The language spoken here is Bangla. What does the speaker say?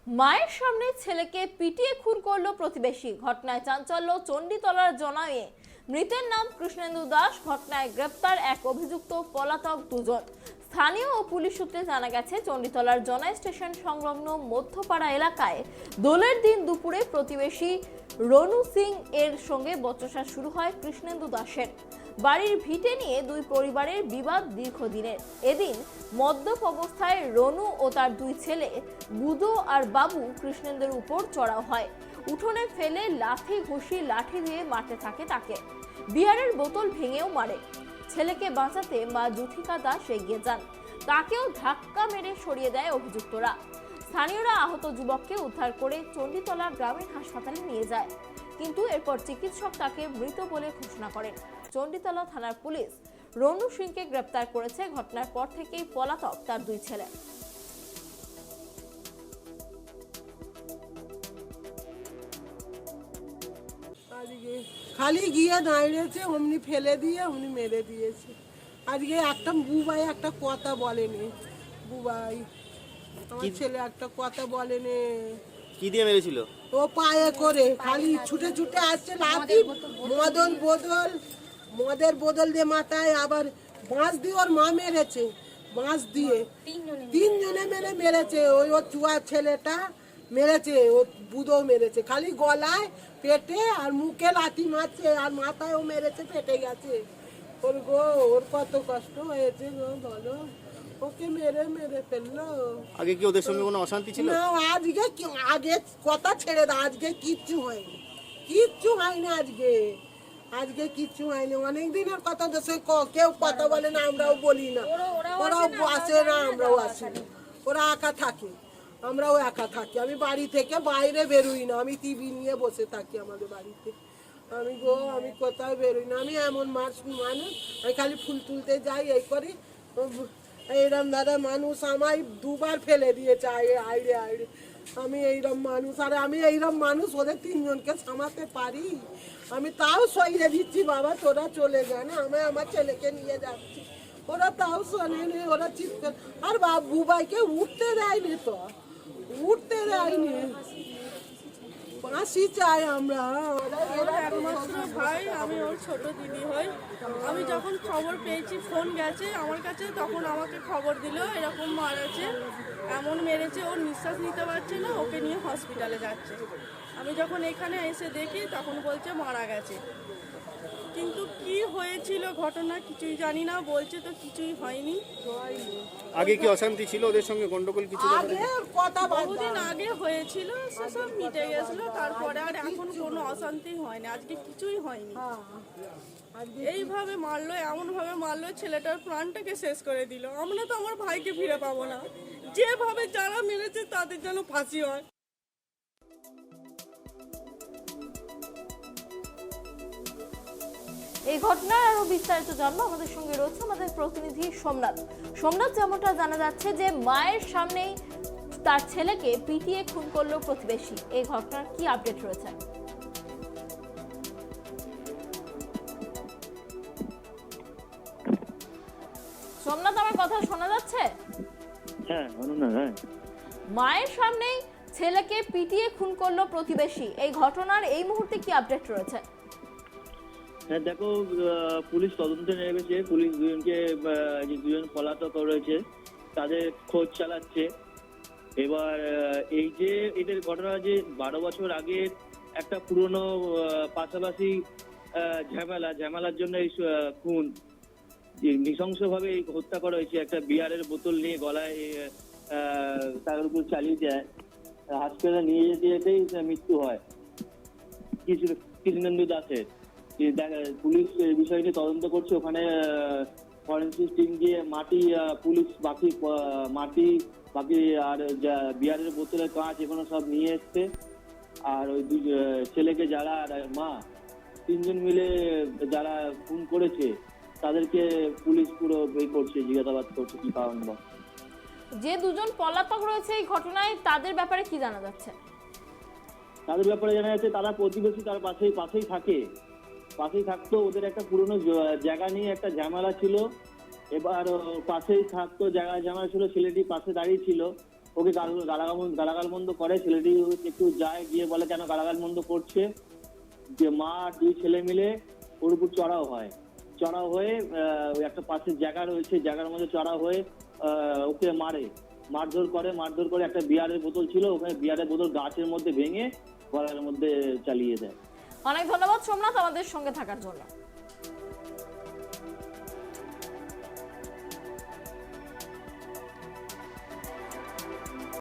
মায়ের সামনে ছেলেকে পিটিয়ে খুন করলো প্রতিবেশী। ঘটনায় চাঞ্চল্য চণ্ডীতলার জনায়ে। মৃতের নাম কৃষ্ণেন্দু দাস। ঘটনায় গ্রেপ্তার এক অভিযুক্ত, পলাতক দুজন। স্থানীয় ও পুলিশ সূত্রে জানা গেছে, চণ্ডীতলার জনাই স্টেশন সংলগ্ন মধ্যপাড়া এলাকায় দোলের দিন দুপুরে প্রতিবেশী রনু সিং এর সঙ্গে বচসা শুরু হয় কৃষ্ণেন্দু দাসের। বাড়ির ভিটে নিয়ে দুই পরিবারের বিবাদ দীর্ঘদিনের। এদিন মদ্যপ অবস্থায় রনু ও তার দুই ছেলে বুধো আর বাবু কৃষ্ণেন্দুর উপর চড়াও হয়। উঠোনে ফেলে লাঠি ঘুষি লাঠি দিয়ে মারতে থাকে তাকে। বিয়ারের বোতল ভেঙেও মারে। ছেলেকে বাঁচাতে মা জুথিকা দাস এগিয়ে যান। তাকেও ধাক্কা মেরে সরিয়ে দেয় অভিযুক্তরা। স্থানীয়রা আহত যুবককে উদ্ধার করে চণ্ডীতলা গ্রামীণ হাসপাতালে নিয়ে যায়, কিন্তু এরপর চিকিৎসক তাকে মৃত বলে ঘোষণা করেন। চণ্ডীতলা থানার পুলিশ রনু সিংকে গ্রেপ্তার করেছে। ঘটনার পর থেকেই পলাতক তার দুই ছেলে। খালি গিয়ে দাঁড়িয়েছে, অমনি ফেলে দিয়ে অমনি মেরে দিয়েছে। আজকে একটা বুবাই একটা কথা বলেনি। বুবাই আমার ছেলে একটা কথা বলেনি। কি দিয়ে মেরেছিল? ও পায়ে করে খালি ছুটে ছুটে আসছে, লাঠি মদের বোতল দিয়ে মাথায়, আবার বাঁশ দিয়ে ওর মা মেরেছে। বাঁশ দিয়ে তিনজনে মেরেছে। ওর চুয়া ছেলেটা মেরেছে, ও বুধও মেরেছে। খালি গলায়, পেটে আর মুখে লাঠি মারছে, আর মাথায়ও মেরেছে, পেটে গেছে। ওর কত কষ্ট হয়েছে গো, বলো। ওকে মেরে ফেললো। আগে কি ওদের সঙ্গে কোনো অশান্তি ছিল? না, আগে কথা ছেড়ে দাও, আজকে কিচ্ছু হয়নি, আজকে কিচ্ছু হয়নি। অনেক দিনের কথা তো সে কেউ কথা বলে না, আমরাও বলি না। ওরাও আসে না, আমরাও আসি না। ওরা একা থাকে, আমরাও একা থাকি। আমি বাড়ি থেকে বাইরে বেরোই না, আমি টিভি নিয়ে বসে থাকি আমাদের বাড়িতে। আমি কোথাও বেরোই না। আমি এমন মানুষ, আমি খালি ফুল তুলতে যাই, এই করি। এইরম দাদা মানুষ আমায় দুবার ফেলে দিয়েছে আইড়ে। আমি এইরম মানুষ, আর আমি এইরম মানুষ ওদের তিনজনকে সামাতে পারি? আমি তাও সইয়ে দিচ্ছি, বাবা তোরা চলে যান, আমি আমার ছেলেকে নিয়ে যাচ্ছি। ওরা তাও শোনেনি, ওরা চিৎকার। আর বুবাইকে উঠতে দেয়নি, ফাঁসি চাই আমরা। একমাত্র ভাই, আমি ওর ছোট দিদি হই। আমি যখন খবর পেয়েছি, ফোন গেছে আমার কাছে, তখন আমাকে খবর দিল এরকম মারাছে, এমন মেরেছে, ওর নিঃশ্বাস নিতে পারছে না, ওকে নিয়ে হসপিটালে যাচ্ছে। আমি যখন এখানে এসে দেখি, তখন বলছে মারা গেছে। কিন্তু কি হয়েছিল ঘটনা কিছুই জানি না, বলছে তো কিছুই হয়নি। আগে কি অশান্তি ছিল ওদের সঙ্গে, গন্ডগোল কিছু? বহুদিন আগে হয়েছিল, সেসব মিটে গেছিল। তারপরে আর এখন কোনো অশান্তি হয়নি, আজকে কিছুই হয়নি। এইভাবে মারলো, এমন ভাবে মারলো, ছেলেটার প্রাণটাকে শেষ করে দিল। আমরা তো আমার ভাইকে ফিরে পাবো না। যেভাবে যারা মেরেছে তাদের যেন ফাঁসি হয়। এই ঘটনার আরো বিস্তারিত জানবো। আমাদের সঙ্গে রয়েছে আমাদের প্রতিনিধি সোমনাথ। যেমনটা জানা যাচ্ছে যে মায়ের সামনেই তার ছেলেকে পিটিয়ে খুন করলো প্রতিবেশী। এই ঘটনার কি আপডেট রয়েছে? সোমনাথ, আমার কথা শোনা যাচ্ছে? হ্যাঁ, হ্যাঁ। মায়ের সামনেই ছেলেকে পিটিয়ে খুন করলো প্রতিবেশী। এই ঘটনার এই মুহূর্তে কি আপডেট রয়েছে? হ্যাঁ, দেখো, পুলিশ তদন্তে নেমেছে। পুলিশ দুজন পলাতক রয়েছে, তাদের খোঁজ চালাচ্ছে। এবার এই যে এদের ঘটনা, যে 12 বছর আগে একটা পুরনো পাশাপাশি ঝামেলার জন্য এই খুন, নৃশংসভাবে হত্যা করা হয়েছে। একটা বিয়ারের বোতল নিয়ে গলায় তার উপর চালিয়ে যায়, হাসপাতালে নিয়ে যেতেই মৃত্যু হয় কৃষ্ণেন্দু দাসের। পুলিশ বিষয়টি তদন্ত করছে। ওখানে ফরেন্সিক টিম গিয়ে মাটি বাকি আর বিয়ারের বোতলের কাঁচ এগুলো সব নিয়ে এসছে। আর ওই দুই ছেলেকে যারা মা তিনজন মিলে যারা খুন করেছে তাদেরকে পুলিশ পুরো করছে, জিজ্ঞাসাবাদ করছে কি কারণ। যে দুজন পলাতক রয়েছে এই ঘটনায়, তাদের ব্যাপারে কি জানা যাচ্ছে? তাদের ব্যাপারে জানা যাচ্ছে তারা প্রতিবেশী, তার পাশেই থাকতো। ওদের একটা পুরনো জায়গা নিয়ে একটা ঝামেলা ছিল। এবার পাশেই থাকতো, ঝামেলা ছিল, ছেলেটি পাশে দাঁড়িয়ে ছিল। ওকে গালাগালমন্দ করে। ছেলেটি একটু যায়, গিয়ে বলে কেন গালাগালমন্দ করছে, যে মা আর দুই ছেলে মিলে ওর উপর চড়াও হয়। চড়াও হয়ে একটা পাশের জায়গা রয়েছে, জায়গার মধ্যে চড়াও হয়ে ওকে মারধর করে। একটা বিয়ারের বোতল ছিল, ওখানে বিয়ারের বোতল গাছের মধ্যে ভেঙে গলার মধ্যে চালিয়ে দেয়। অনেক ধন্যবাদ সোমনাথ আমাদের সঙ্গে থাকার জন্য।